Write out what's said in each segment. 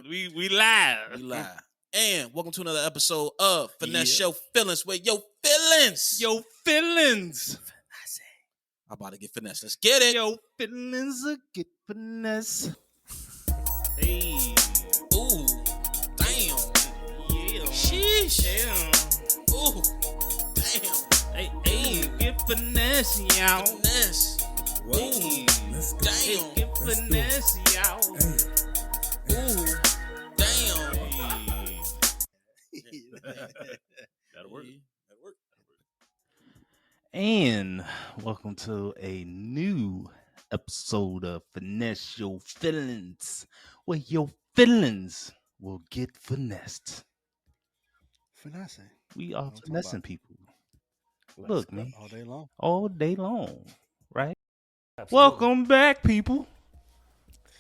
We live. We live. And welcome to another episode of Finesse Your Feelings with Your Feelings. Your feelings. I'm about to get finesse. Let's get it. Your feelings will get finesse. Hey. Ooh. Damn. Yeah. Sheesh. Damn. Ooh. Damn. Hey. Get finesse, y'all. Finesse. Ooh. Damn. Get finesse, y'all. Ooh. Damn. That'll work. That'll work. And welcome to a new episode of Finesse Your Feelings, where your feelings will get finessed. Finesse. We are finessing people. Let's Look, go. man. All day long. All day long, right? Absolutely. Welcome back, people.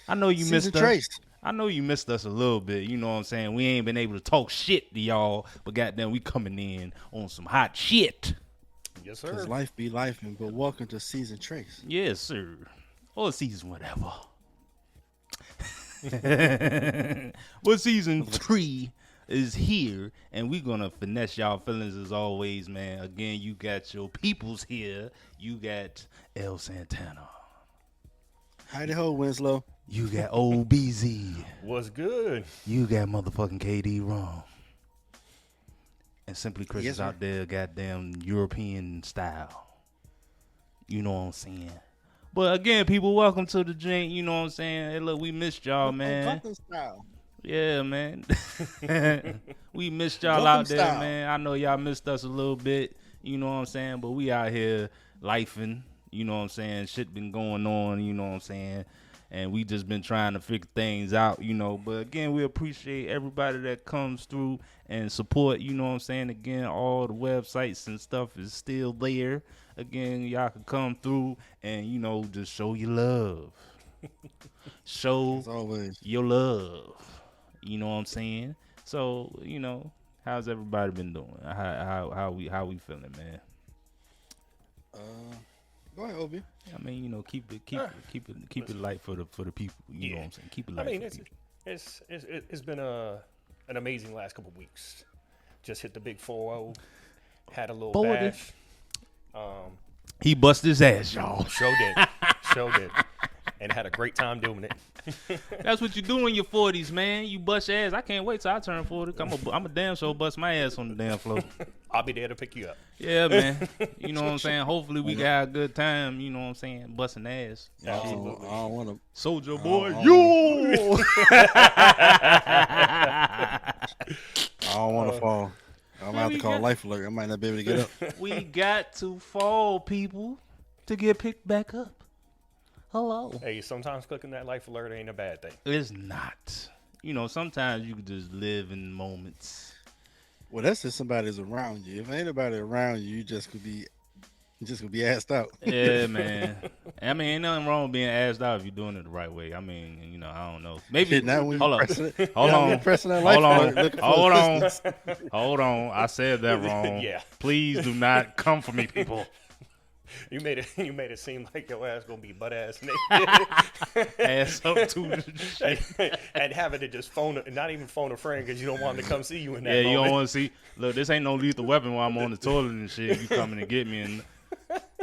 I know you missed us. Trace. I know you missed us a little bit. You know what I'm saying? We ain't been able to talk shit to y'all, but goddamn, we coming in on some hot shit. Yes, sir. Because life be life, but welcome to Season Trace. Yes, sir. Or season whatever. Well, season 3 is here, and we gonna finesse y'all feelings as always, man. Again, you got your peoples here. You got El Santana. Howdy ho, Winslow. You got OBZ. What's good? You got motherfucking KD Rum. And Simply Chris Yes, is sir. out there, goddamn European style. You know what I'm saying? But again, people, welcome to the drink. You know what I'm saying? Hey, look, we missed y'all, man. Style. Yeah, man. We missed y'all Welcome out there, style. man. I know y'all missed us a little bit. You know what I'm saying? But we out here lifing. You know what I'm saying? Shit been going on. You know what I'm saying? And we just been trying to figure things out, you know. But again, we appreciate everybody that comes through and support, you know what I'm saying? Again, all the websites and stuff is still there. Again, y'all can come through and, you know, just show your love. Show As always. your love. You know what I'm saying? So, you know, how's everybody been doing? How we feeling, man? Go ahead, Obi. I mean, you know, keep it light for the people. You know what I'm saying? Keep it light. I mean, for the people. it's been an amazing last couple of weeks. Just hit the big 4-0, had a little 40. bash. He bust his ass, y'all. Show did, and had a great time doing it. That's what you do in your 40s, man. You bust your ass. I can't wait till I turn 40. I'm a damn sure bust my ass on the damn floor. I'll be there to pick you up. Yeah, man. You know what I'm saying? Hopefully we got a good time, you know what I'm saying? Busting ass. Absolutely. I don't want to. Soldier boy, I don't want to fall. I'm going to have to call Life Alert. I might not be able to get up. We got to fall, people, to get picked back up. Hello. Hey, sometimes clicking that life alert ain't a bad thing. It's not. You know, sometimes you can just live in moments. Well, that's if somebody's around you. If ain't nobody around you, you just could be asked out. Yeah, man. I mean, ain't nothing wrong with being asked out if you're doing it the right way. I mean, you know, I don't know. Maybe. Now when Hold you on. pressing it- Hold now when on. you pressing that Life Hold on. Alert, looking for Hold on. assistance. Hold on. I said that wrong. Yeah. Please do not come for me, people. You made it seem like your ass gonna be butt ass naked. Ass up to the shit. and having to just not even phone a friend because you don't want them to come see you in that Yeah, moment. you don't want to see. Look, this ain't no lethal weapon while I'm on the toilet and shit. You coming to get me and.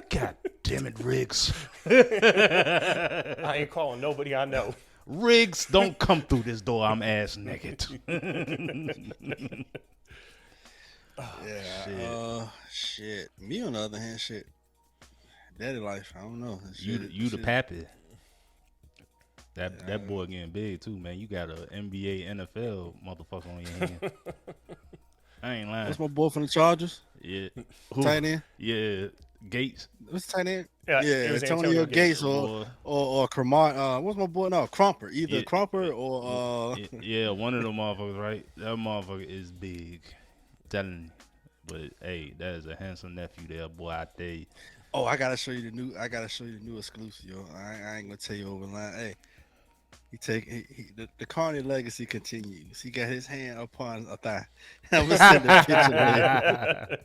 God damn it, Riggs. I ain't calling nobody I know. Riggs, don't come through this door. I'm ass naked. Yeah. Shit. Me on the other hand, shit. Daddy life. I don't know. You the pappy. That boy getting big too, man. You got a NBA, NFL motherfucker on your hand. I ain't lying. What's my boy from the Chargers? Yeah. Tight end. Yeah. Gates. What's the tight end? Yeah, it was Antonio Gates Boy. or Cromart. What's my boy? No, Crumper. Either Yeah. Crumper or Yeah, one of them motherfuckers, right? That motherfucker is big. Telling you. But hey, that is a handsome nephew there, boy. I tell you. Oh, I gotta show you the new exclusive, yo. I ain't gonna tell you over the line. Hey, the Carney legacy continues. He got his hand upon a thigh. I'm gonna send a picture later.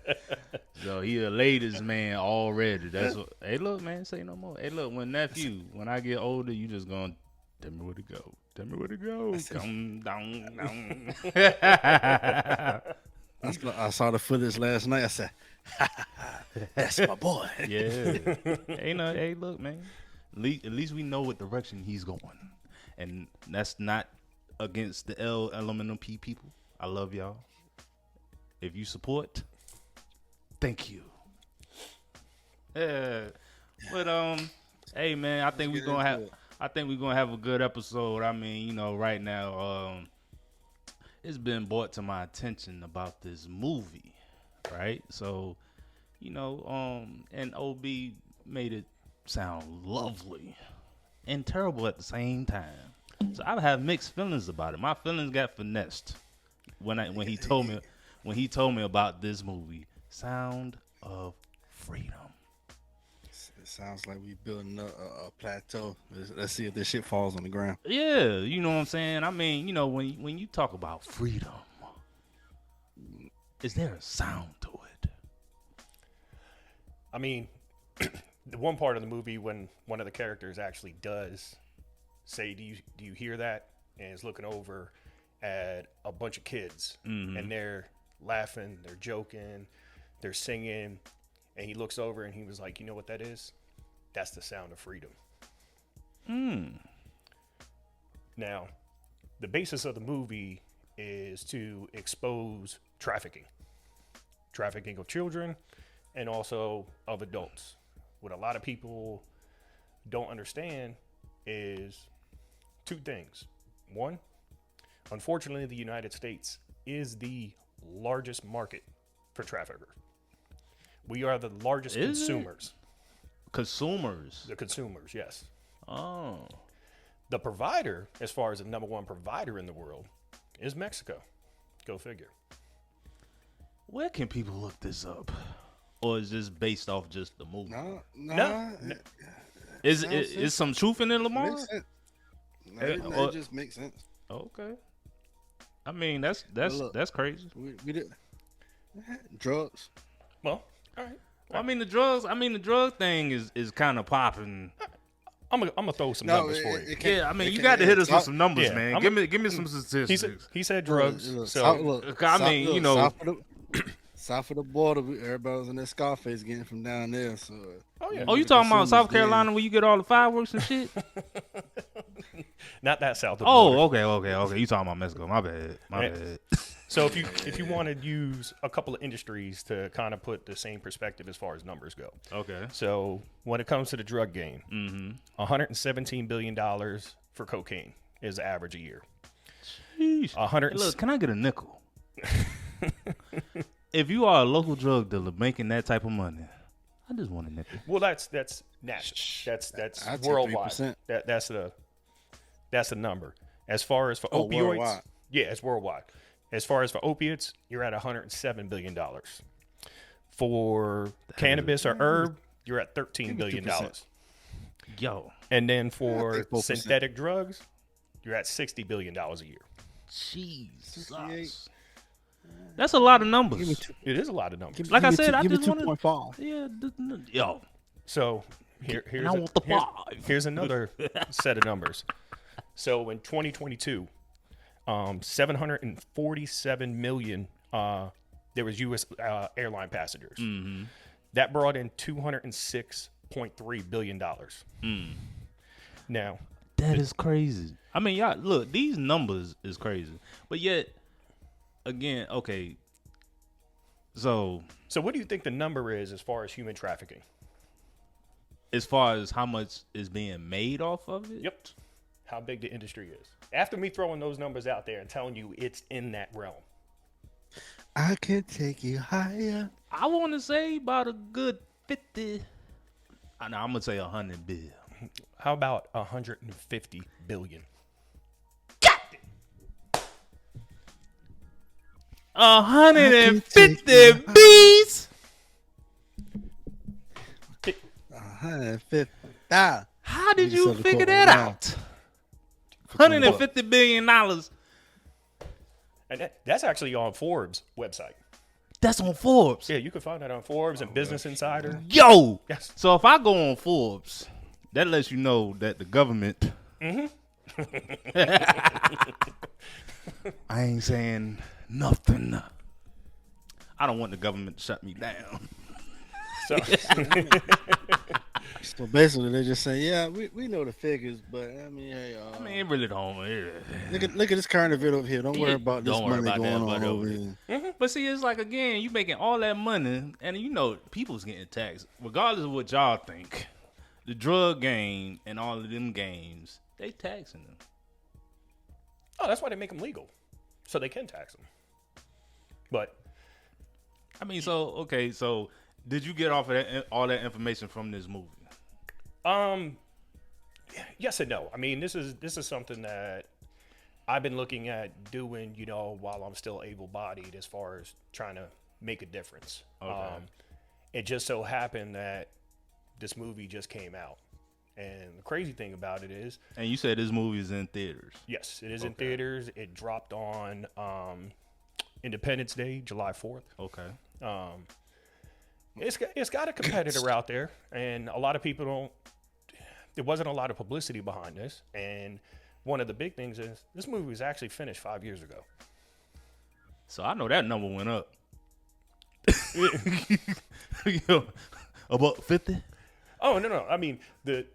So he a ladies man already. That's what. Hey, look, man, say no more. Hey, look, when I get older, you just gonna tell me where to go. Tell me where to go. Come down. I saw the footage last night. I said, "That's my boy." Yeah. Hey, look, man. At least we know what direction he's going, and that's not against the LMNOP people. I love y'all. If you support, thank you. Yeah, but hey, man, I think we're gonna have a good episode. I mean, right now, it's been brought to my attention about this movie, right? So, and OB made it sound lovely and terrible at the same time. So I have mixed feelings about it. My feelings got finessed when he told me about this movie, Sound of Freedom. It sounds like we building a plateau. Let's see if this shit falls on the ground. Yeah, you know what I'm saying? I mean, when you talk about freedom, is there a sound to it? I mean, the one part of the movie when one of the characters actually does say, do you hear that? And is looking over at a bunch of kids, and they're laughing, they're joking, they're singing, and he looks over and he was like, you know what that is? That's the sound of freedom. Now, the basis of the movie is to expose trafficking of children and also of adults. What a lot of people don't understand is two things. One, unfortunately, the United States is the largest market for traffickers. We are the largest consumers. Consumers? The consumers, yes. Oh. The provider, as far as the number one provider in the world, is Mexico. Go figure. Where can people look this up? Or is this based off just the movie? No. Is some truth in it, Lamar? Makes sense. No, it just makes sense. Okay. I mean, that's crazy. We did drugs. Well, all right. I mean, the drug thing is kind of popping. I'm gonna throw some numbers for you. Yeah, I mean, you got to hit us with some numbers, man. Give me some statistics. He said drugs. South of the border, everybody was in that Scarface getting from down there. So, you talking about South Carolina where you get all the fireworks and shit? Not that south of the border. Okay. You talking about Mexico? My bad. So if you want to use a couple of industries to kind of put the same perspective as far as numbers go. Okay. So when it comes to the drug game, $117 billion for cocaine is the average a year. Jeez. Look, can I get a nickel? If you are a local drug dealer making that type of money, I just want a nickel. Well, that's national. That's worldwide. That's the number. As far as for opioids, worldwide. Yeah, it's worldwide. As far as for opiates, you're at $107 billion. For cannabis or herb, you're at $13 billion. Yo. And then for synthetic drugs, you're at $60 billion a year. Jesus. That's a lot of numbers. It is a lot of numbers. Like I said, I give just me want 2.5. Yeah, yo. So here's another set of numbers. So in 2022, 747 million there was U.S. Airline passengers. That brought in $206.3 billion. Now, that is crazy. I mean, y'all look, these numbers is crazy, but yet. Again, okay. So what do you think the number is as far as human trafficking? As far as how much is being made off of it? Yep. How big the industry is. After me throwing those numbers out there and telling you it's in that realm. I can take you higher. I want to say about a good 50. I'm going to say 100 billion. How about 150 billion? 150 B's. 150. How did you figure that out? $150 billion. And that's actually on Forbes' website. That's on Forbes. Yeah, you can find that on Forbes and Business Insider. Yo. Yes. So if I go on Forbes, that lets you know that the government I ain't saying nothing. I don't want the government to shut me down. So, So basically, they just say, yeah, we know the figures, but I mean, hey, I mean, it really don't. look at this current event over here. Don't worry Yeah, about this don't worry money about going that, on but over over here. But see, it's like, again, you making all that money, and you know people's getting taxed. Regardless of what y'all think, the drug game and all of them games, they taxing them. oh, that's why they make them legal, so they can tax them. But I mean, so did you get off of all that information from this movie? yes and no. I mean, this is something that I've been looking at doing, while I'm still able-bodied, as far as trying to make a difference. Okay. It just so happened that this movie just came out, and the crazy thing about it is, And you said this movie is in theaters. yes, it is in theaters. It dropped on Independence Day, July 4th. Okay. It's got a competitor out there, and a lot of people don't. There wasn't a lot of publicity behind this, and one of the big things is this movie was actually finished 5 years ago. So I know that number went up. Yo, about 50? Oh no! I mean,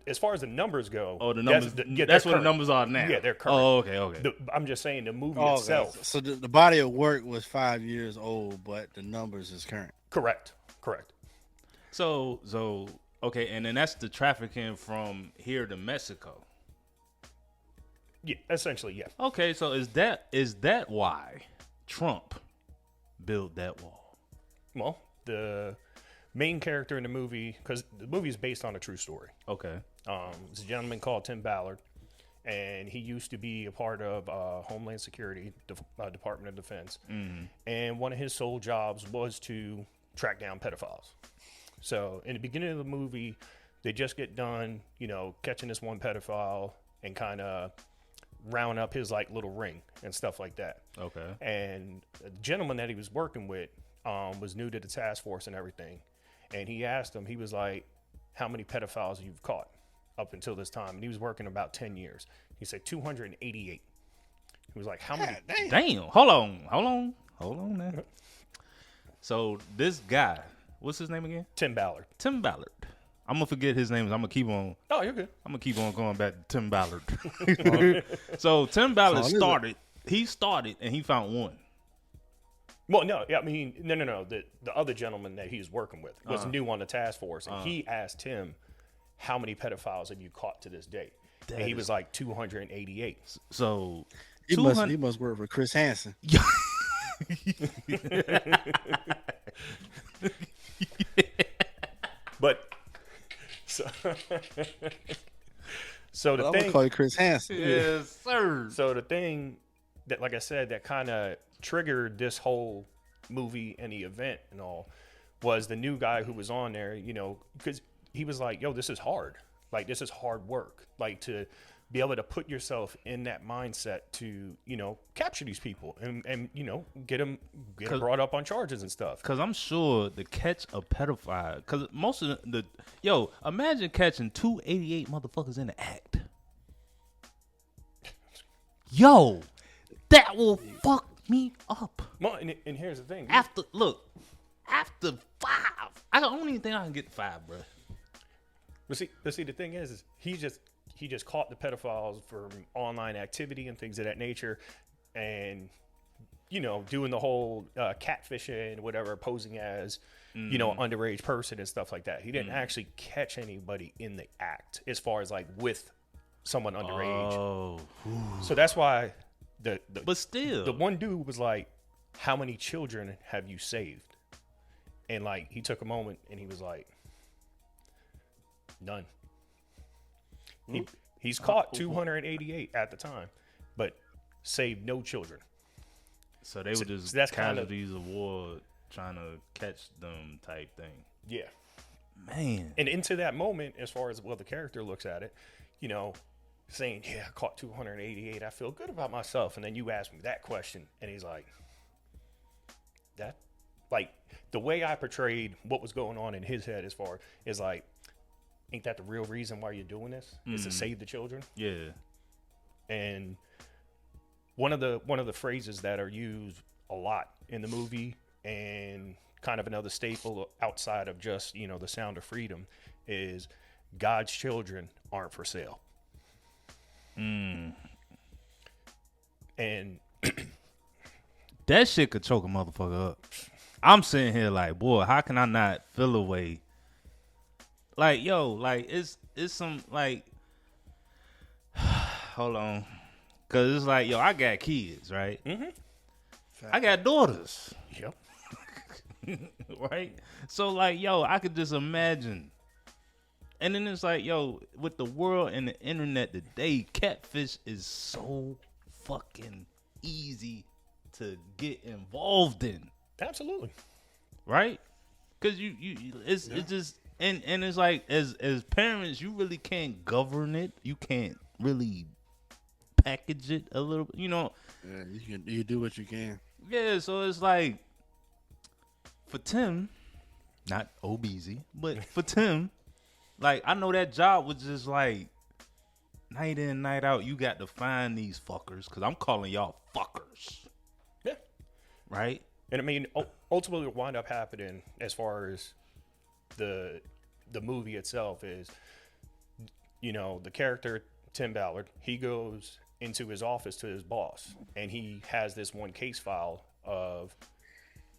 as far as the numbers go. Oh, the numbers. That's That's what the current. numbers are now. Yeah, they're current. Oh, okay. I'm just saying the movie Oh, itself. okay. So the body of work was 5 years old, but the numbers is current. Correct. So okay, and then that's the trafficking from here to Mexico. Yeah, essentially, yeah. Okay, so is that why Trump built that wall? Well, the main character in the movie, because the movie is based on a true story. Okay. It's a gentleman called Tim Ballard, and he used to be a part of Homeland Security, Department of Defense. Mm-hmm. And one of his sole jobs was to track down pedophiles. So in the beginning of the movie, they just get done, catching this one pedophile and kind of round up his little ring and stuff like that. Okay. And the gentleman that he was working with was new to the task force and everything. And he asked him, he was like, how many pedophiles you've caught up until this time? And he was working about 10 years. He said 288. He was like, how many? Damn. Hold on now. So this guy, what's his name again? Tim Ballard. Tim Ballard. I'm gonna forget his name. I'm gonna keep on. Oh, you're good. I'm gonna keep on going back to Tim Ballard. So Tim Ballard started. He started and he found one. Well, no, I mean, no. The other gentleman that he was working with was new on the task force, and he asked him, how many pedophiles have you caught to this day? And he was like 288. So He must work for Chris Hansen. But so the I'm thing, gonna call you Chris Hansen. yes, sir. so the thing that, like I said, that kind of triggered this whole movie and the event and all was the new guy who was on there, because he was like, yo, this is hard. Like, this is hard work. Like, to be able to put yourself in that mindset to, capture these people and get them brought up on charges and stuff. Because I'm sure to catch a pedophile, because most of imagine catching 288 motherfuckers in the act. Yo, that will fuck me up. Well, and here's the thing. After 5, I don't even think I can get 5, bro. But see, the thing is he just caught the pedophiles from online activity and things of that nature, and doing the whole catfishing, whatever, posing as underage person and stuff like that. He didn't actually catch anybody in the act, as far as with someone underage. Oh, So that's why but still, the one dude was like, "How many children have you saved?" And he took a moment and he was like, "None." He's caught 288 at the time, but saved no children. so they were just that's kind of- casualties of war, trying to catch them type thing. Yeah. Man, And into that moment, as far as the character looks at it, saying, "Yeah, I caught 288. I feel good about myself." And then you ask me that question, and he's like, "That, the way I portrayed what was going on in his head, as far is ain't that the real reason why you're doing this? Is to save the children?" yeah. And one of the phrases that are used a lot in the movie, and kind of another staple outside of just, you know, The Sound of Freedom, is God's children aren't for sale. And That shit could choke a motherfucker up. I'm sitting here like, boy, how can I not feel a way? Like, yo, like it's some like, hold on, cause it's like, yo, I got kids, right? I got daughters, yep. right? So like, yo, I could just imagine. And then it's like, yo, with the world and the internet today, catfish is so fucking easy to get involved in. Absolutely. Right? Because it's just and it's like as parents, you really can't govern it. You can't really package it a little, you know. Yeah, you do what you can. Yeah, so it's like for Tim, not OBZ, but for Tim, like I know that job was just like night in, night out. You got to find these fuckers, because I'm calling y'all fuckers. Yeah. Right? And I mean, ultimately, what wound up happening as far as the movie itself is, you know, the character Tim Ballard, he goes into his office to his boss, and he has this one case file of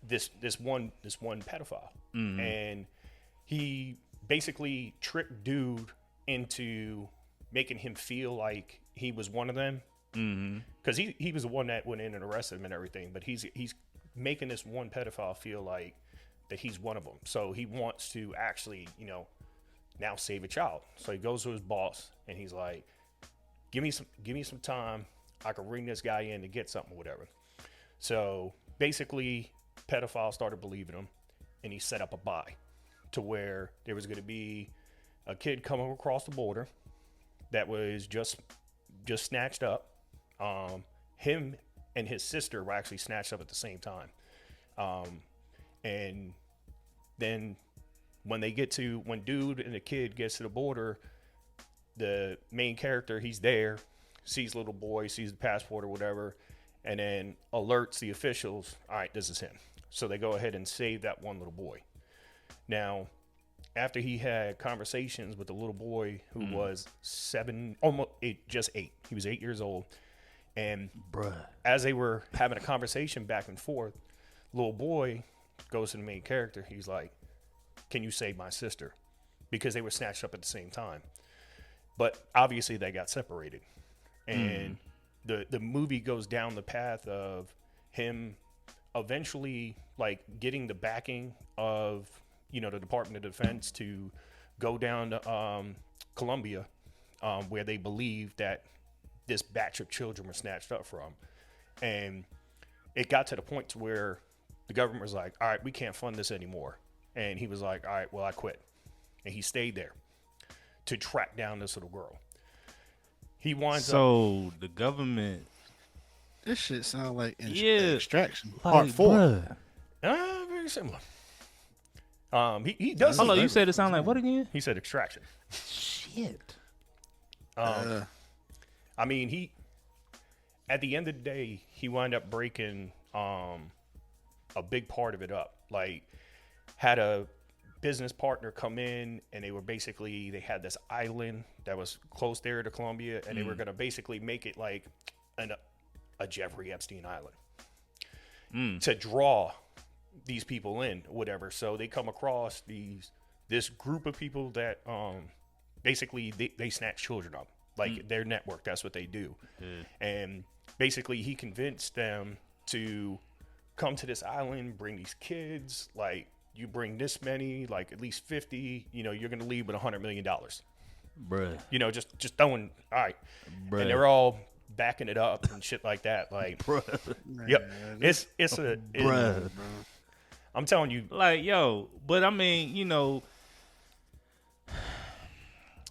this one pedophile, and he basically tricked dude into making him feel like he was one of them, because he was the one that went in and arrested him and everything, but he's making this one pedophile feel like that he's one of them. So he wants to actually, you know, now save a child. So he goes to his boss and he's like, give me some time. I can ring this guy in to get something or whatever. So basically, pedophile started believing him, and he set up a buy to where there was going to be a kid coming across the border that was just snatched up. Him and his sister were actually snatched up at the same time. And then when dude and the kid gets to the border, the main character, he's there, sees little boy, sees the passport or whatever, and then alerts the officials, all right, this is him. So they go ahead and save that one little boy. Now, after he had conversations with the little boy who was 7, almost 8, just 8. He was 8 years old. And as they were having a conversation back and forth, little boy goes to the main character. He's like, can you save my sister? Because they were snatched up at the same time. But obviously they got separated. And the movie goes down the path of him eventually like getting the backing of, you know, the Department of Defense to go down to Colombia, where they believe that this batch of children were snatched up from. And it got to the point to where the government was like, all right, we can't fund this anymore. And he was like, all right, well, I quit. And he stayed there to track down this little girl. He winds up. So the government. This shit sound like Extraction like, Part 4. Very similar. He does. Hold on, you said it sound like what again? He said Extraction. Shit. I mean, he, at the end of the day, he wound up breaking a big part of it up. Like, had a business partner come in, and they had this island that was close there to Colombia, and they were going to basically make it like a Jeffrey Epstein Island to draw these people in, whatever. So they come across this group of people that basically they snatch children up. Like their network, that's what they do. And basically he convinced them to come to this island, bring these kids, like you bring this many, like at least 50, you know, you're going to leave with $100 million. Bruh. You know, just throwing, all right. Bruh. And they're all backing it up and shit like that. Like, Bruh. Yep. It's Bruh. I'm telling you. Like, yo, but I mean, you know,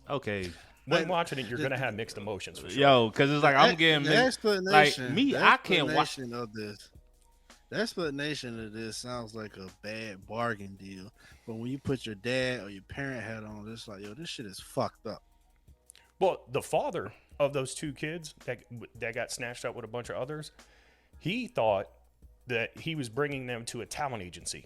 okay. When watching it, you're gonna have mixed emotions for sure. Yo, because it's like I'm getting mixed. Like me, I can't watch. The explanation of this sounds like a bad bargain deal, but when you put your dad or your parent hat on, it's like, yo, this shit is fucked up. Well, the father of those 2 kids that got snatched up with a bunch of others, he thought that he was bringing them to a talent agency,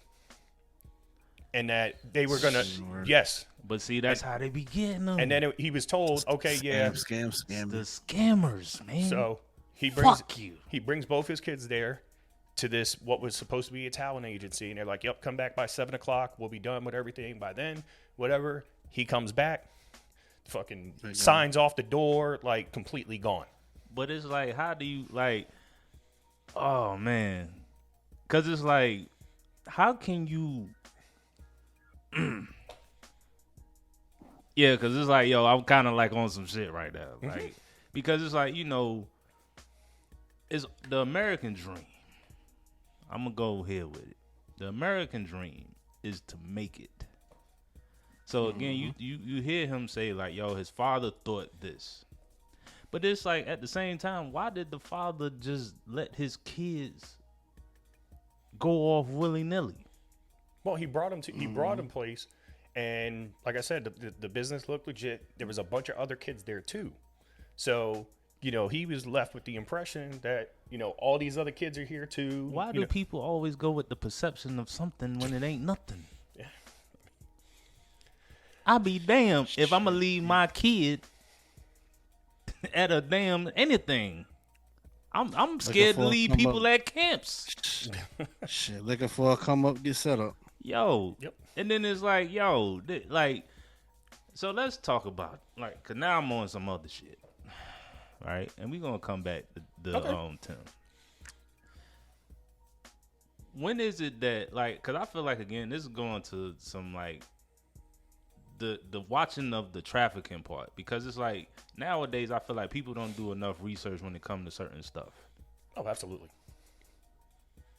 and that they were gonna yes. But see, that's how they be getting them. And then he was told, okay, Scam. The scammers, man. So he brings Fuck you. He brings both his kids there to this what was supposed to be a talent agency, and they're like, "Yep, come back by 7:00. We'll be done with everything by then." Whatever. He comes back, fucking signs off the door, like completely gone. But it's like, how do you like? Oh man, because it's like, how can you? Yeah, because it's like, yo, I'm kind of like on some shit right now, like because it's like, it's the American dream. I'm gonna go here with it. The American dream is to make it. So again, you hear him say like, yo, his father thought this. But it's like at the same time, why did the father just let his kids go off willy-nilly? Well, he brought him place, and like I said, the business looked legit. There was a bunch of other kids there too. So, he was left with the impression that, all these other kids are here too. Why do people always go with the perception of something when it ain't nothing? Yeah. I'll be damned if I'm gonna leave my kid at a damn anything. I'm scared to leave people at camps. Shit, looking for a come up, get set up. Yo. Yep. And then it's like, yo, so let's talk about like, cause now I'm on some other shit, right? And we gonna come back to the Tim. When is it that like, cause I feel like again, this is going to some like the watching of the trafficking part, because it's like nowadays I feel like people don't do enough research when it comes to certain stuff. Oh, absolutely.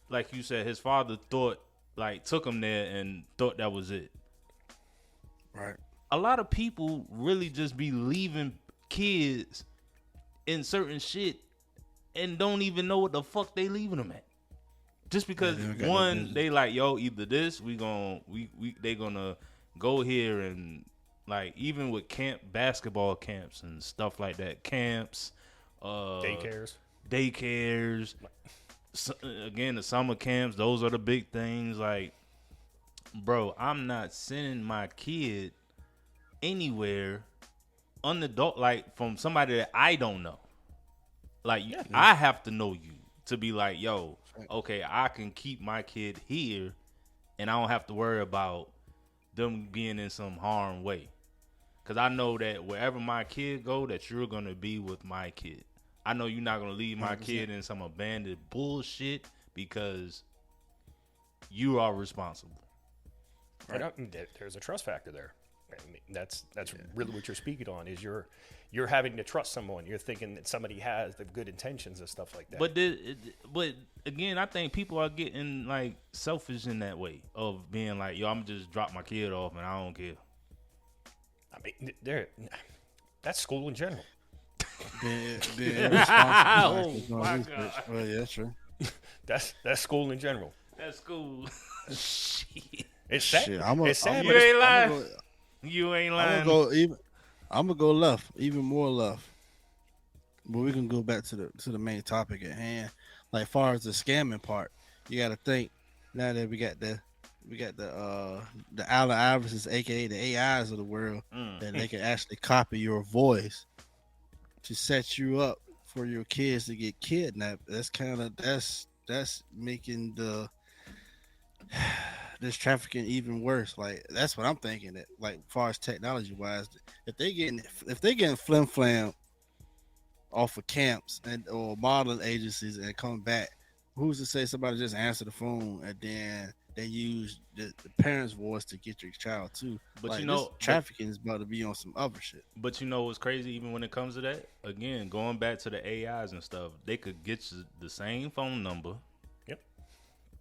Like you said, his father took him there and thought that was it. Right. A lot of people really just be leaving kids in certain shit and don't even know what the fuck they leaving them at. Just because they like, yo, either this, they gonna go here and like, even with basketball camps and stuff like that, camps, daycares. Again, the summer camps, those are the big things. Like, bro, I'm not sending my kid anywhere unadult, like from somebody that I don't know. Like, I have to know you to be like, yo, okay, I can keep my kid here and I don't have to worry about them being in some harm way. Because I know that wherever my kid go, that you're going to be with my kid. I know you're not going to leave my 100%. Kid in some abandoned bullshit because you are responsible. Right. There's a trust factor there. I mean, that's really what you're speaking on, is you're having to trust someone. You're thinking that somebody has the good intentions and stuff like that. But again, I think people are getting like selfish in that way of being like, yo, I'm just drop my kid off and I don't care. I mean, that's school in general. Oh my God. Well, yeah, true. That's school in general. That's school. Shit. It's sad. Shit, it's sad. You ain't lying. You ain't lying. I'm gonna go left, even more left. But we can go back to the main topic at hand. Like, far as the scamming part, you got to think now that we got the Allen Iversons, aka the AIs of the world, that they can actually copy your voice to set you up for your kids to get kidnapped. That's making this trafficking even worse. Like, that's what I'm thinking. That, like, as far as technology wise, if they getting flim flam off of camps or modeling agencies and come back, who's to say somebody just answer the phone and then they use the parents' voice to get your child too? But like, this trafficking is about to be on some other shit. But what's crazy, even when it comes to that, again, going back to the AIs and stuff, they could get you the same phone number. Yep.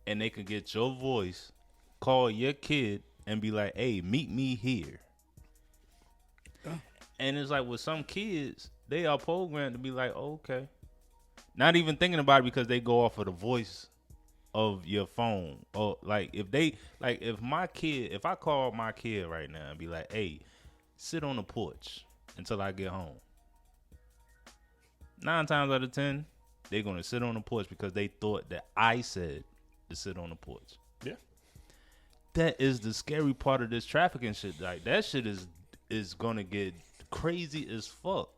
And they could get your voice, call your kid and be like, hey, meet me here. Oh. And it's like with some kids, they are programmed to be like, oh, okay. Not even thinking about it because they go off of the voice of your phone. Or like if I call my kid right now and be like, hey, sit on the porch until I get home. 9 times out of 10, they're gonna sit on the porch because they thought that I said to sit on the porch. Yeah. That is the scary part of this trafficking shit. Like that shit is gonna get crazy as fuck.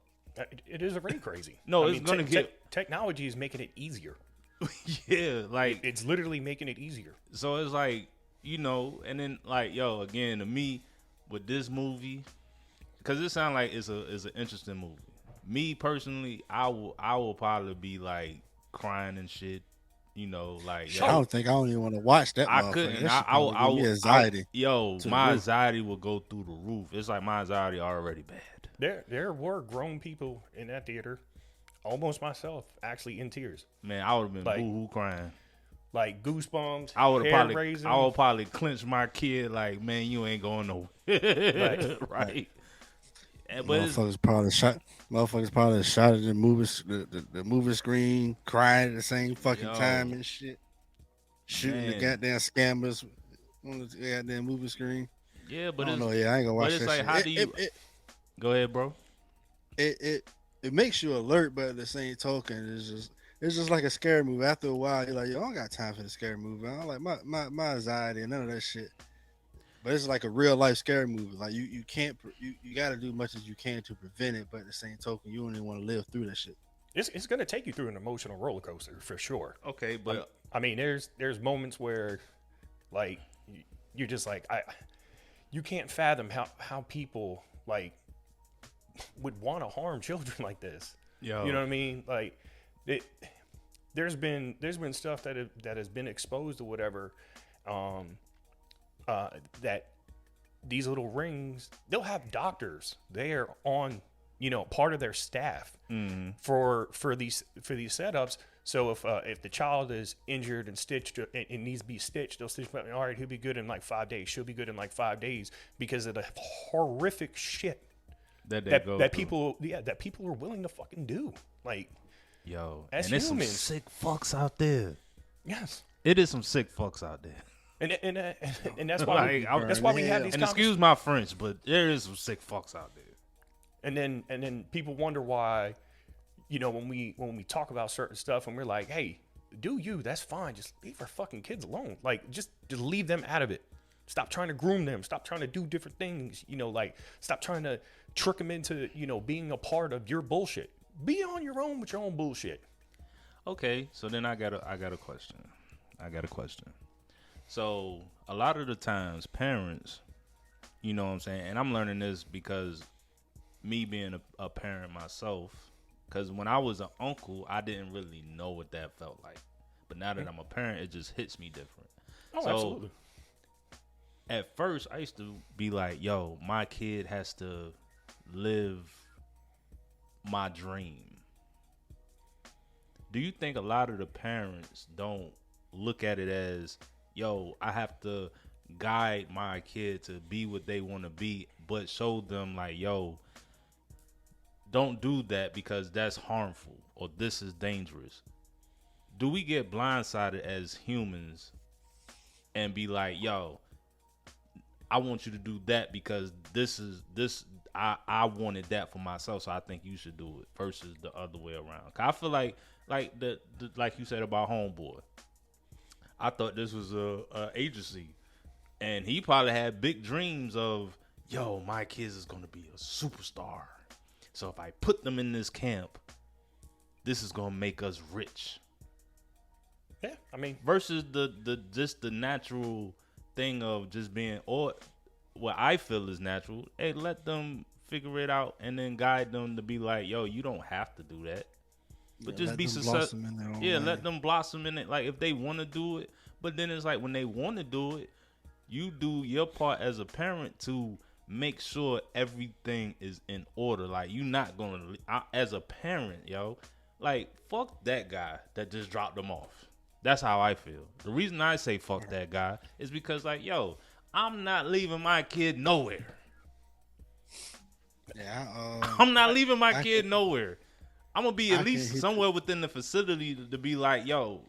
It is already crazy. No, it's gonna get technology is making it easier. yeah, like It's literally making it easier. so it's like, you know, and then like yo, again to me with this movie, because it sounds like it's an interesting movie. Me personally, I will probably be like crying and shit. You know, like yo, I don't even want to watch that. I couldn't. I will anxiety. My anxiety will go through the roof. It's like my anxiety already bad. There were grown people in that theater, almost myself, actually in tears. Man, I would have been Like- boo-hoo crying. Like goosebumps. I would hair raising. probably clench my kid like, man, you ain't going nowhere. Right. And, but it's, Motherfuckers probably shot at the movie screen, crying at the same fucking Yo. time and shit. Shooting the Man. goddamn scammers on the goddamn movie screen. yeah, but I don't it's, know. Yeah, I ain't gonna watch but it's that like, shit. how do you go ahead, bro? It makes you alert, but at the same token, it's just like a scary movie. After a while, you're like, yo, I don't got time for the scary movie. I don't like my anxiety and none of that shit. But it's like a real life scary movie. Like you can't you got to do much as you can to prevent it, but at the same token, you don't even want to live through that shit. It's gonna take you through an emotional roller coaster for sure. Okay, but I mean, there's moments where, like, you're just like you can't fathom how people like would want to harm children like this. yo, You know what I mean? Like, there's been stuff that has been exposed or whatever. That these little rings, they'll have doctors there on, part of their staff for these setups. So if the child is injured and stitched and needs to be stitched, they'll stitch. All right, he'll be good in like 5 days. She'll be good in like 5 days because of the horrific shit that people are willing to fucking do. Like, yo, as and there's some humans. sick fucks out there. yes. It is some sick fucks out there. And that's why that's why we have these And excuse my French, but there is some sick fucks out there. And then people wonder why, when we talk about certain stuff and we're like, hey, do you? That's fine. Just leave our fucking kids alone. Like, just leave them out of it. Stop trying to groom them. Stop trying to do different things. Like, stop trying to trick them into, being a part of your bullshit. Be on your own with your own bullshit. Okay, so then I got a question. So a lot of the times parents, you know what I'm saying, and I'm learning this because me being a parent myself, because when I was an uncle, I didn't really know what that felt like. But now that I'm a parent, it just hits me different. Oh, So, absolutely. At first, I used to be like, yo, my kid has to live my dream. Do you think a lot of the parents don't look at it as, yo, I have to guide my kid to be what they want to be, but show them like, yo, don't do that because that's harmful or this is dangerous? Do we get blindsided as humans and be like, yo, I want you to do that because I wanted that for myself, so I think you should do it versus the other way around. 'Cause I feel like like you said about Homeboy, I thought this was a agency, and he probably had big dreams of, yo, my kids is gonna be a superstar. So if I put them in this camp, this is gonna make us rich. Yeah, I mean, Versus the natural thing of just being, or what I feel is natural. Hey, let them figure it out and then guide them to be like, yo, you don't have to do that. But just be successful. Yeah, let them blossom in it. Like if they want to do it, but then it's like when they want to do it, you do your part as a parent to make sure everything is in order. Like you not gonna, as a parent, yo, like fuck that guy that just dropped them off. That's how I feel. The reason I say fuck that guy is because like, yo, I'm not leaving my kid nowhere. Yeah, I'm not leaving my kid nowhere. I'm gonna be at I least can- somewhere within the facility to be like, yo,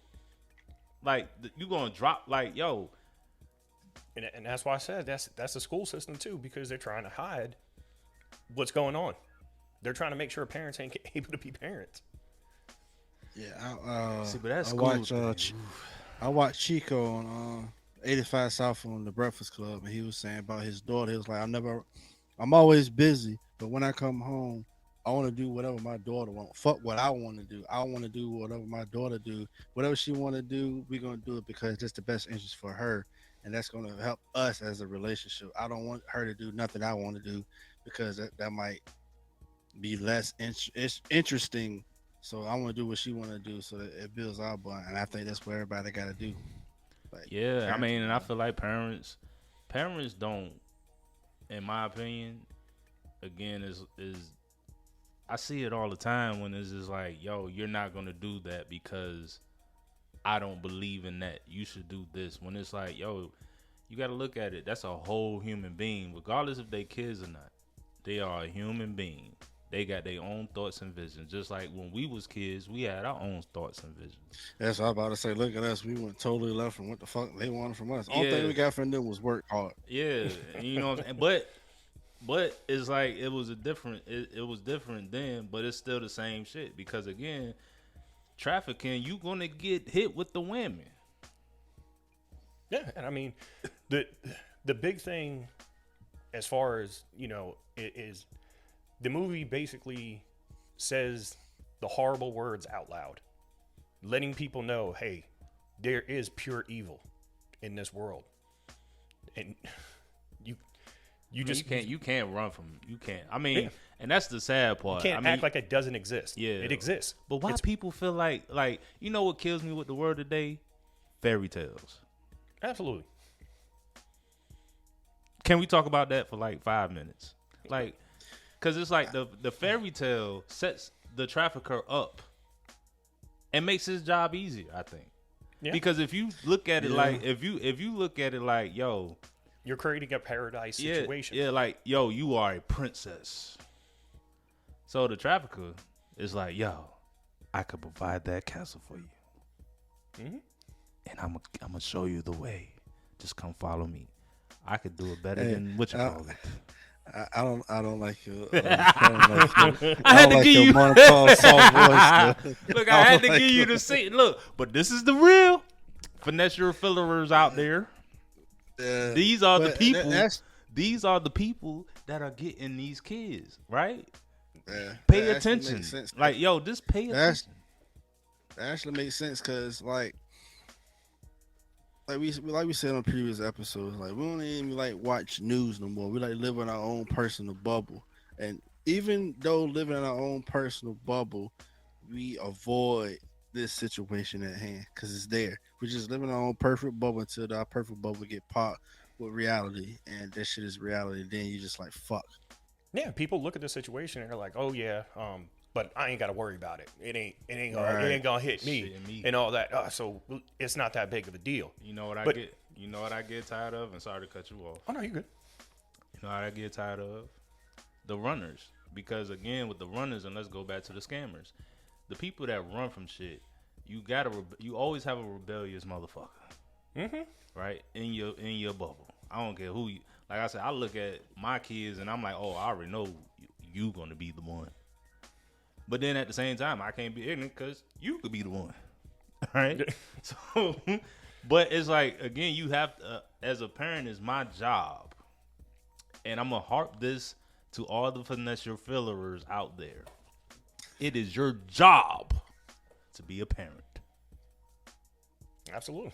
like you gonna drop, like, yo. and that's why I said that's the school system too, because they're trying to hide what's going on. They're trying to make sure parents ain't able to be parents. Yeah, See, but that's I school watch thing. I watched Chico on 85 South on the Breakfast Club, and he was saying about his daughter. He was like, I'm always busy, but when I come home, I want to do whatever my daughter wants. Fuck what I want to do. I want to do whatever my daughter do. Whatever she want to do, we're gonna do it because it's the best interest for her, and that's gonna help us as a relationship. I don't want her to do nothing I want to do because that might be less interesting. So I want to do what she want to do, so that it builds our bond. And I think that's what everybody got to do. Like, Yeah, I mean, and I parenting, feel like parents don't, in my opinion, again, is I see it all the time when it's just like, yo, you're not gonna do that because I don't believe in that. You should do this. When it's like, yo, you got to look at it. That's a whole human being, regardless if they kids or not. They are a human being. They got their own thoughts and visions. Just like when we was kids, we had our own thoughts and visions. That's what I was about to say. Look at us. We went totally left from what the fuck they wanted from us. Only thing Yeah, we got from them was work hard. yeah. You know what I'm saying? But it's like it was different then, but it's still the same shit. Because again, trafficking, you gonna get hit with the women. Yeah, and I mean, the big thing, as far as is the movie basically says the horrible words out loud, letting people know, hey, there is pure evil in this world, and you can't run from you can't. I mean, Yeah. and that's the sad part. can't act like it doesn't exist. Yeah, it exists. But why people feel like you know what kills me with the word today? Fairy tales. Absolutely. Can we talk about that for like 5 minutes? Like, cause it's like the fairy tale sets the trafficker up and makes his job easier. I think. Yeah. Because if you look at it like if you look at it like, yo, you're creating a paradise situation. Yeah, like, yo, you are a princess. So the trafficker is like, yo, I could provide that castle for you. Mm-hmm. And I'm gonna show you the way. Just come follow me. I could do it better than what you call it. I don't like your. I had to like give your you- monotone soft voice. Look, I had to give you the seat. Look, but this is the real finesse your fillers out there. These are the people. These are the people that are getting these kids, right? Pay attention. Like, yo, just pay attention. That actually makes sense because, like we said on previous episodes, like we don't even like watch news no more. We like live in our own personal bubble, and even though living in our own personal bubble, we avoid this situation at hand because it's there. We just live in our own perfect bubble until our perfect bubble get popped with reality, and that shit is reality. Then you just like fuck. Yeah, people look at the situation and they're like, "Oh yeah, but I ain't got to worry about it. It ain't gonna hit me and all that. So it's not that big of a deal." You know what I get tired of? And sorry to cut you off. Oh no, you're good. You know what I get tired of? The runners. Because again, with the runners, and let's go back to the scammers, the people that run from shit, you always have a rebellious motherfucker, right? In your bubble. I don't care who you. Like I said, I look at my kids and I'm like, oh, I already know you gonna be the one. But then at the same time, I can't be ignorant because you could be the one, right? So, but it's like, again, you have to, as a parent, it's my job, and I'm gonna harp this to all the finesse your fillers out there. It is your job to be a parent. Absolutely.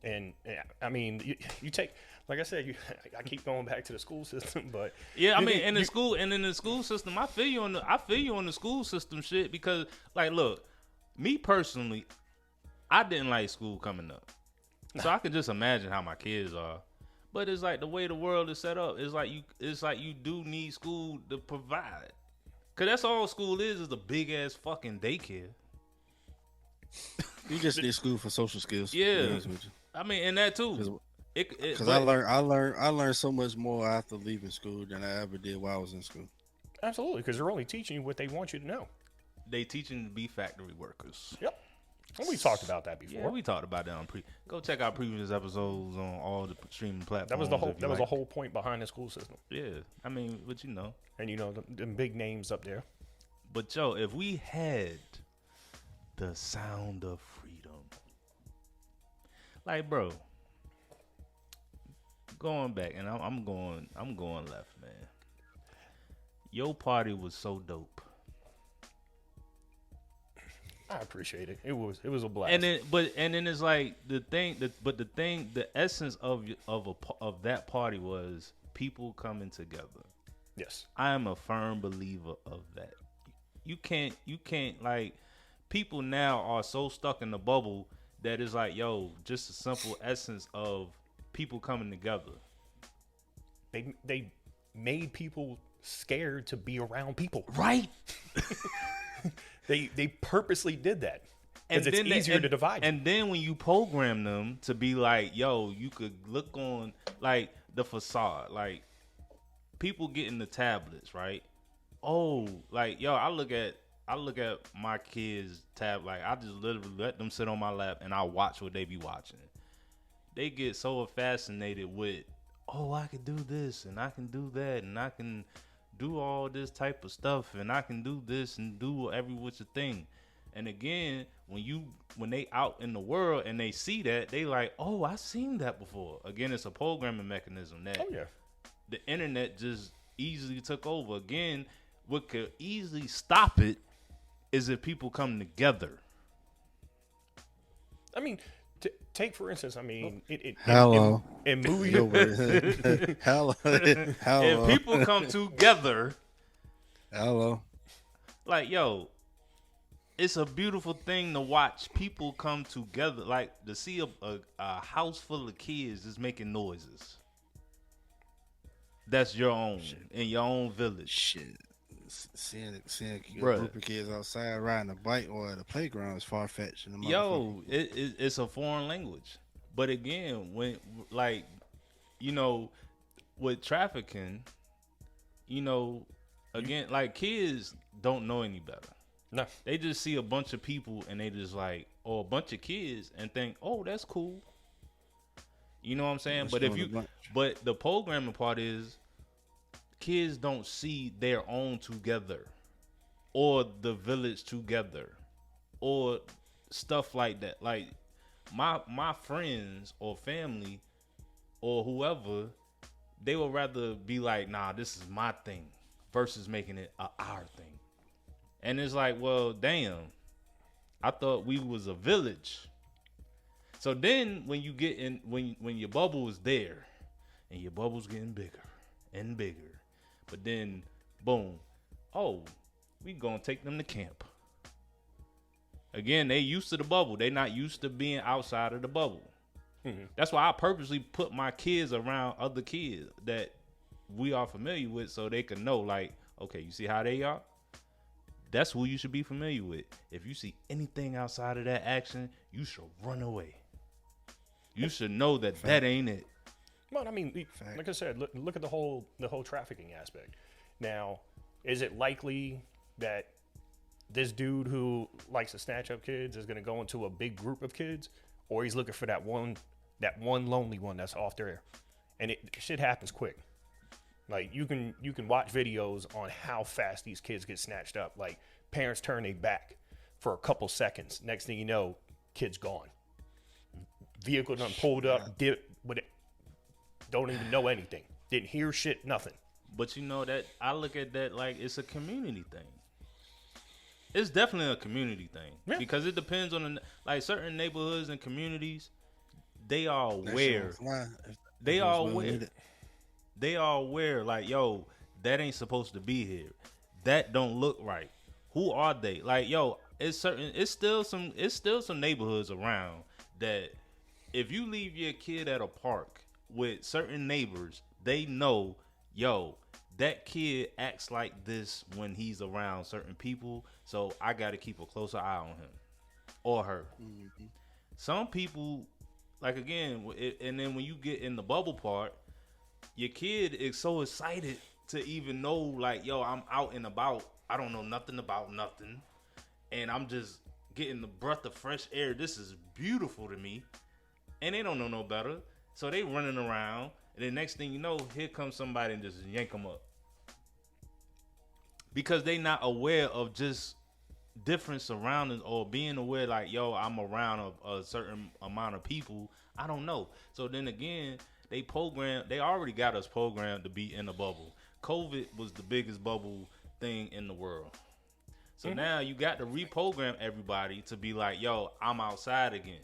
And I mean, you take, like I said, I keep going back to the school system, but yeah, I mean, in the school system, I feel you on the school system shit because, like, look, me personally, I didn't like school coming up, so I can just imagine how my kids are. But it's like the way the world is set up. It's like you do need school to provide, cause that's all school is a big ass fucking daycare. You just need school for social skills. Yeah, I mean, and that too. Because I learned so much more after leaving school than I ever did while I was in school. Absolutely, because they're only teaching you what they want you to know. They teaching to be factory workers. Yep. And we talked about that before. Yeah, we talked about that on Go check out previous episodes on all the streaming platforms. That was the whole point behind the school system. Yeah, I mean, but you know, and the big names up there. But yo, if we had the sound of freedom, like bro, going back, and I'm going left, man. Your party was so dope. I appreciate it. It was a blast. And then it's like the essence of that party was people coming together. Yes. I am a firm believer of that. You can't like, people now are so stuck in the bubble that it's like, yo, just a simple essence of people coming together. They made people scared to be around people. Right. They purposely did that. And Because it's easier to divide. And then when you program them to be like, yo, you could look on like the facade, like people getting the tablets, right? Oh, like yo, I look at my kids' tab, like I just literally let them sit on my lap and I watch what they be watching. They get so fascinated with, oh, I can do this and I can do that and I can do all this type of stuff and I can do this and do every which thing. And again, when they out in the world and they see that, they like, oh, I seen that before. Again, it's a programming mechanism that the internet just easily took over. Again, what could easily stop it is if people come together. I mean, take for instance. I mean, Hello. in movie. Hello. If people come together, Hello. like yo, it's a beautiful thing to watch people come together. Like to see a house full of kids just making noises. That's your own in your own village. Shit. Seeing a Bruh. group of kids outside riding a bike or at a playground is far fetched. Yo, it's a foreign language. But again, when like, you know, with trafficking, you know, again, like kids don't know any better. No. They just see a bunch of people and they just like, or a bunch of kids and think, oh, that's cool. You know what I'm saying? But the programming part is kids don't see their own together or the village together or stuff like that. Like my friends or family or whoever, they would rather be like, nah, this is my thing versus making it our thing. And it's like, well, damn, I thought we was a village. So then when you get in, when your bubble is there and your bubble's getting bigger and bigger, but then boom, oh, we gonna take them to camp. Again, they used to the bubble. They not used to being outside of the bubble. Mm-hmm. That's why I purposely put my kids around other kids that we are familiar with so they can know, like, okay, you see how they are? That's who you should be familiar with. If you see anything outside of that action, you should run away. You should know that that ain't it. Well, I mean, like I said, look at the whole trafficking aspect. Now, is it likely that this dude who likes to snatch up kids is going to go into a big group of kids, or he's looking for that one lonely one that's off there? And shit happens quick. Like you can watch videos on how fast these kids get snatched up. Like parents turn their back for a couple seconds. Next thing you know, kid's gone. Vehicle done pulled up, don't even know anything. Didn't hear shit, nothing. But you know that I look at that like it's a community thing. It's definitely a community thing because it depends on like certain neighborhoods and communities. They are aware. They are aware. They are aware. Like, yo, that ain't supposed to be here. That don't look right. Who are they? Like, yo, it's still some neighborhoods around that if you leave your kid at a park with certain neighbors, they know, yo, that kid acts like this when he's around certain people, so I got to keep a closer eye on him or her. Mm-hmm. Some people, like again, and then when you get in the bubble part, your kid is so excited to even know, like, yo, I'm out and about. I don't know nothing about nothing, and I'm just getting the breath of fresh air. This is beautiful to me, and they don't know no better, so they running around, and the next thing you know, here comes somebody and just yank them up. because they not aware of just different surroundings or being aware like, yo, I'm around a certain amount of people. I don't know. So then again, they already got us programmed to be in a bubble. COVID was the biggest bubble thing in the world. So now you got to reprogram everybody to be like, yo, I'm outside again.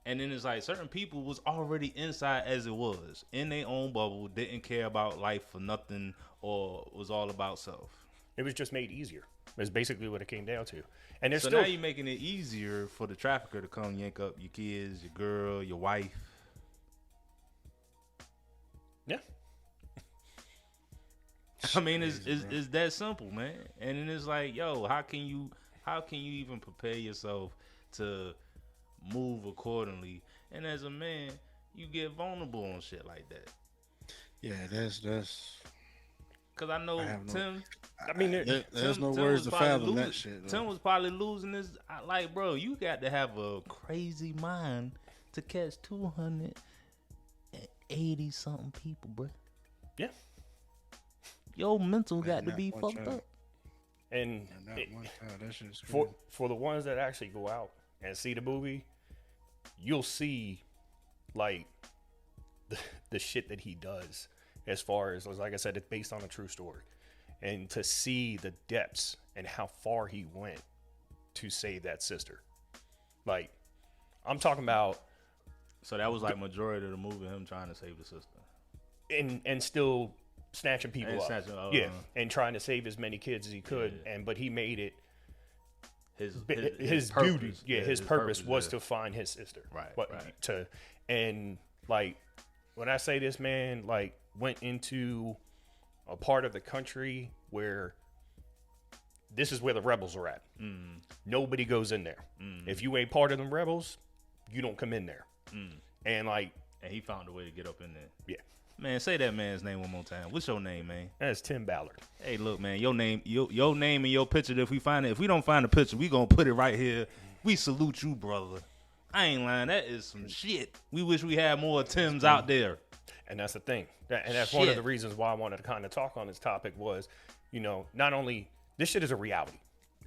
And then it's like certain people was already inside as it was, in their own bubble, didn't care about life for nothing or was all about self. It was just made easier. That's basically what it came down to. And so now you're making it easier for the trafficker to come yank up your kids, your girl, your wife. Yeah. I mean, it's that simple, man. And then it's like, yo, how can you even prepare yourself to move accordingly? And as a man, you get vulnerable on shit like that. Yeah, that's. Cause I know Tim. I mean, there's no words to fathom that shit. Tim was probably losing his. Like, bro, you got to have a crazy mind to catch 280 something people, bro. Yeah. Your mental got to be fucked up. And that shit's for the ones that actually go out and see the movie, you'll see like the shit that he does. As far as, like I said, it's based on a true story. And to see the depths and how far he went to save that sister. Like, I'm talking about. So that was like majority of the movie, him trying to save the sister. And still snatching people up. Yeah. And trying to save as many kids as he could. Yeah. But he made it his purpose. duty. Yeah, his purpose was to find his sister. Right. And like, when I say this, man, like, went into a part of the country where this is where the rebels are at. Nobody goes in there. If you ain't part of them rebels, you don't come in there. And he found a way to get up in there. Yeah. Man, say that man's name one more time. What's your name, man? That's Tim Ballard. Hey, look, man, your name and your picture. If we don't find a picture, we gonna put it right here. We salute you, brother. I ain't lying. That is some shit. We wish we had more Tims out there. And that's the thing. And that's one of the reasons why I wanted to kind of talk on this topic was, not only this shit is a reality.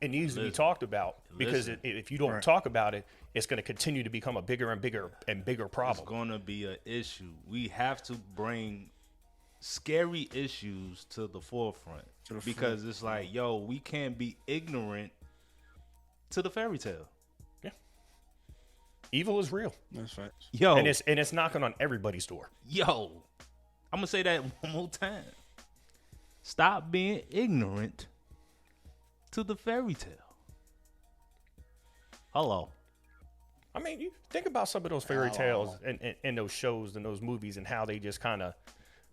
It needs to be talked about because if you don't talk about it, it's going to continue to become a bigger and bigger and bigger problem. It's going to be an issue. We have to bring scary issues to the forefront because it's like, yo, we can't be ignorant to the fairy tale. Evil is real. That's right. Yo. And it's knocking on everybody's door. Yo. I'm going to say that one more time. Stop being ignorant to the fairy tale. Hello. I mean, you think about some of those fairy tales and those shows and those movies and how they just kind of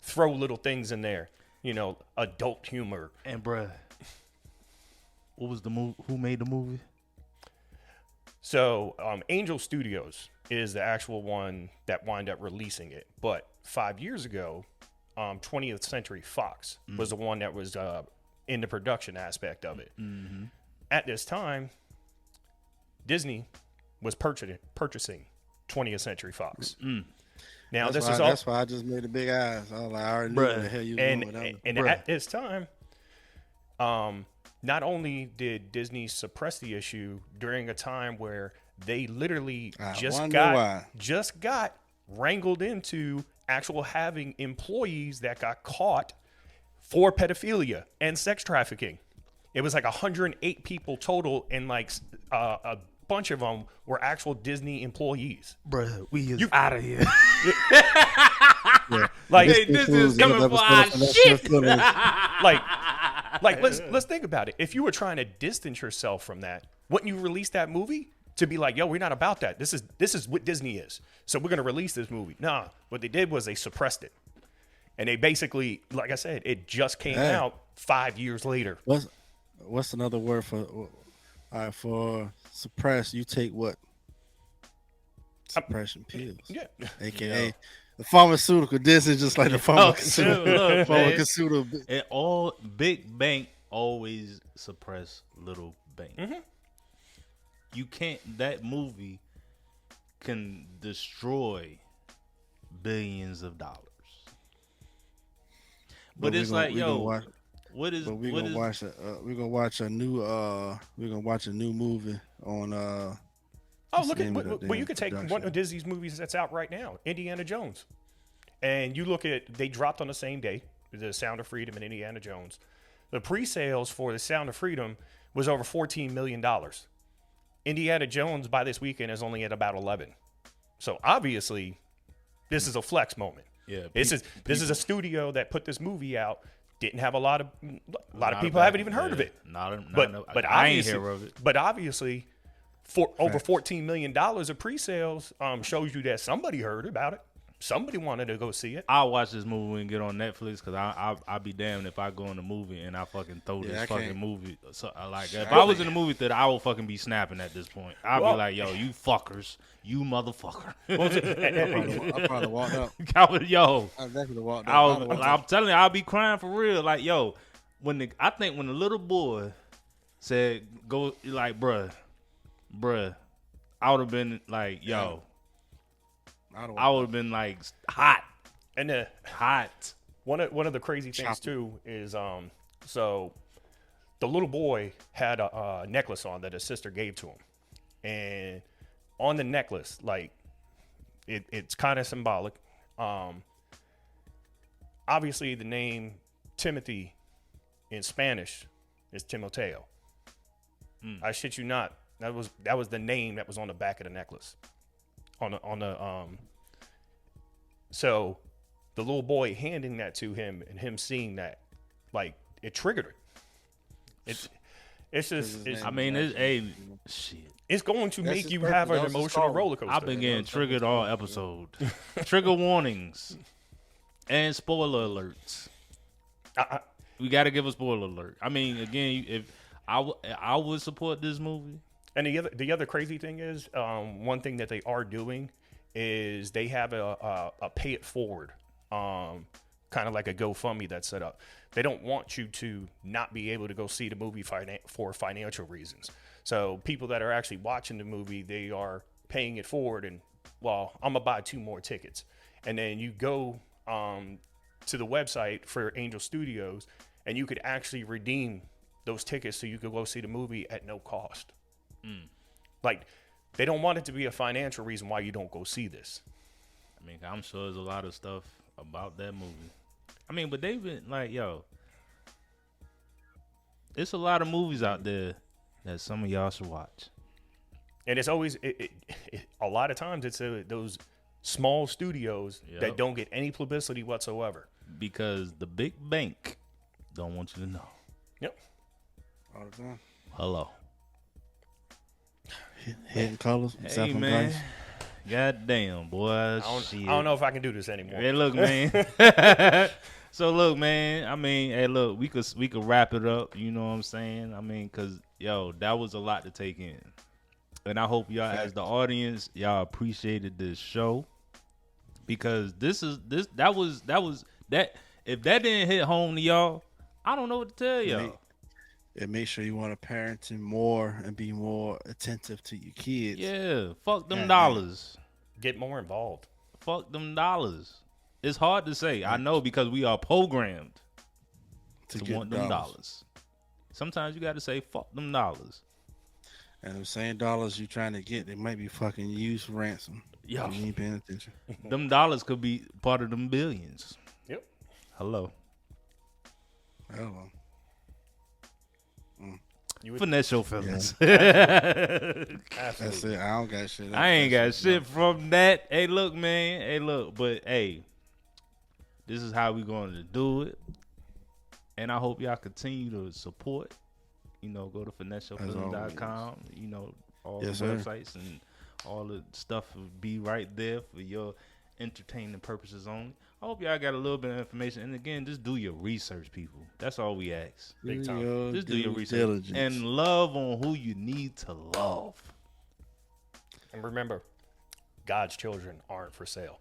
throw little things in there. Adult humor. And bruh, what was the movie? Who made the movie? So, Angel Studios is the actual one that wound up releasing it. But 5 years ago, 20th Century Fox was the one that was in the production aspect of it. Mm-hmm. At this time, Disney was purchasing 20th Century Fox. Now, that's why I just made the big eyes. I already knew what the hell you were doing with that. And at this time, not only did Disney suppress the issue during a time where they literally just got wrangled into actual having employees that got caught for pedophilia and sex trafficking. It was like 108 people total, and like a bunch of them were actual Disney employees. Bruh, we out of here. Like, this is coming for our shit. Like let's think about it. If you were trying to distance yourself from that, wouldn't you release that movie to be like, yo, we're not about that. This is what Disney is. So we're gonna release this movie. Nah, what they did was they suppressed it. And they basically, like I said, it just came out 5 years later. What's another word for suppress? You take what? Suppression pills. Yeah. AKA the pharmaceutical. This is just like the pharmaceutical. And all big bank always suppress little bank. Mm-hmm. You can't. That movie can destroy billions of dollars. But it's like, yo, What is? But we're what gonna is? watch a new movie on Oh, what's look the at name of that well, you damn could take one production? of Disney's movies that's out right now, Indiana Jones, and you look at they dropped on the same day, The Sound of Freedom and Indiana Jones. The pre-sales for The Sound of Freedom was over $14 million. Indiana Jones by this weekend is only at about 11. So obviously, this is a flex moment. Yeah, This is a studio that put this movie out. Didn't have a lot of people haven't even heard of it. But I ain't obviously, hear of it. But obviously, for over $14 million of pre-sales shows you that somebody heard about it. Somebody wanted to go see it. I'll watch this movie and get on Netflix because I'll be damned if I go in the movie and I fucking throw this fucking movie. So, like, if I was in the movie theater, I would fucking be snapping at this point. I'd be like, yo, you fuckers. You motherfucker. I probably walked out. Yo. I definitely walked out. I'm telling you, I'll be crying for real. Like, yo, I think when the little boy said, go, like, bruh, I would have been like, yo. I would have been like hot. And hot. One of the crazy things too is so the little boy had a necklace on that his sister gave to him, and on the necklace, like it's kind of symbolic. Obviously, the name Timothy in Spanish is Timoteo. I shit you not. That was the name that was on the back of the necklace. So the little boy handing that to him and him seeing that, like, it triggered it. It's shit. It's going to That's make his you purpose. have That an was his emotional calling. roller coaster. I've been getting triggered all episode. Trigger warnings and spoiler alerts. We got to give a spoiler alert. I mean, again, if I would support this movie. And the other crazy thing is, one thing that they are doing is they have a pay it forward, kind of like a GoFundMe that's set up. They don't want you to not be able to go see the movie for financial reasons. So people that are actually watching the movie, they are paying it forward, and well, I'm gonna buy 2 more tickets, and then you go to the website for Angel Studios, and you could actually redeem those tickets so you could go see the movie at no cost. Like, they don't want it to be a financial reason why you don't go see this. I mean, I'm sure there's a lot of stuff about that movie. I mean, but they've been like, yo, it's a lot of movies out there that some of y'all should watch. And it's always, a lot of times, it's those small studios that don't get any publicity whatsoever. Because the big bank don't want you to know. Yep. All the time. Hello. Hidden colors. Hey, man. God damn, boy. I don't know if I can do this anymore. Hey, look, man. So, look, man. I mean, hey, look, we could wrap it up. You know what I'm saying? I mean, because, yo, that was a lot to take in. And I hope y'all, as the audience, y'all appreciated this show. Because that was if that didn't hit home to y'all, I don't know what to tell y'all. And make sure you want to parenting more and be more attentive to your kids. Yeah, fuck them dollars. Get more involved. Fuck them dollars. It's hard to say. I know, because we are programmed to want them dollars. Sometimes you got to say fuck them dollars. And the same dollars you're trying to get, they might be fucking used for ransom. Yo, you ain't paying attention. Them dollars could be part of them billions. Yep. Hello. Finesse your feelings. Absolutely. That's it. I don't got shit. I ain't got shit from that. Hey, look, man. Hey, look. But, hey, this is how we going to do it. And I hope y'all continue to support. You know, go to finesseyofeelings.com. You know, all the websites and all the stuff will be right there for your entertainment purposes only. I hope y'all got a little bit of information. And again, just do your research, people. That's all we ask. Big time. Just do your research. And love on who you need to love. And remember, God's children aren't for sale.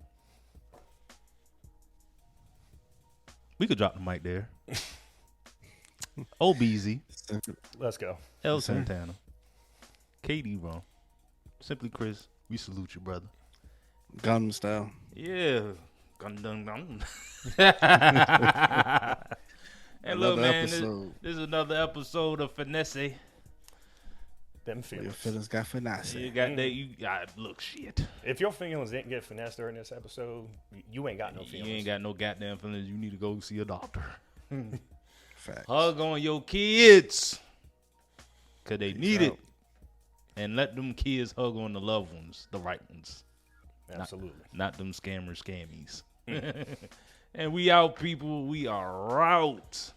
We could drop the mic there. OBZ. Let's go. El Santana. KD Ron. Simply Chris. We salute you, brother. Gangnam Style. Yeah. Gun. And look, Another man, episode. this is another episode of Finesse. Them Your feelings. feelings got finesse. You got that. You got look shit. If your feelings didn't get finessed during this episode, you ain't got no feelings. You ain't got no goddamn feelings. You need to go see a doctor. Facts. Hug on your kids, cause they need it, out. and let them kids hug on the loved ones, the right ones, Absolutely. not them scammies. And we out, people. We are out.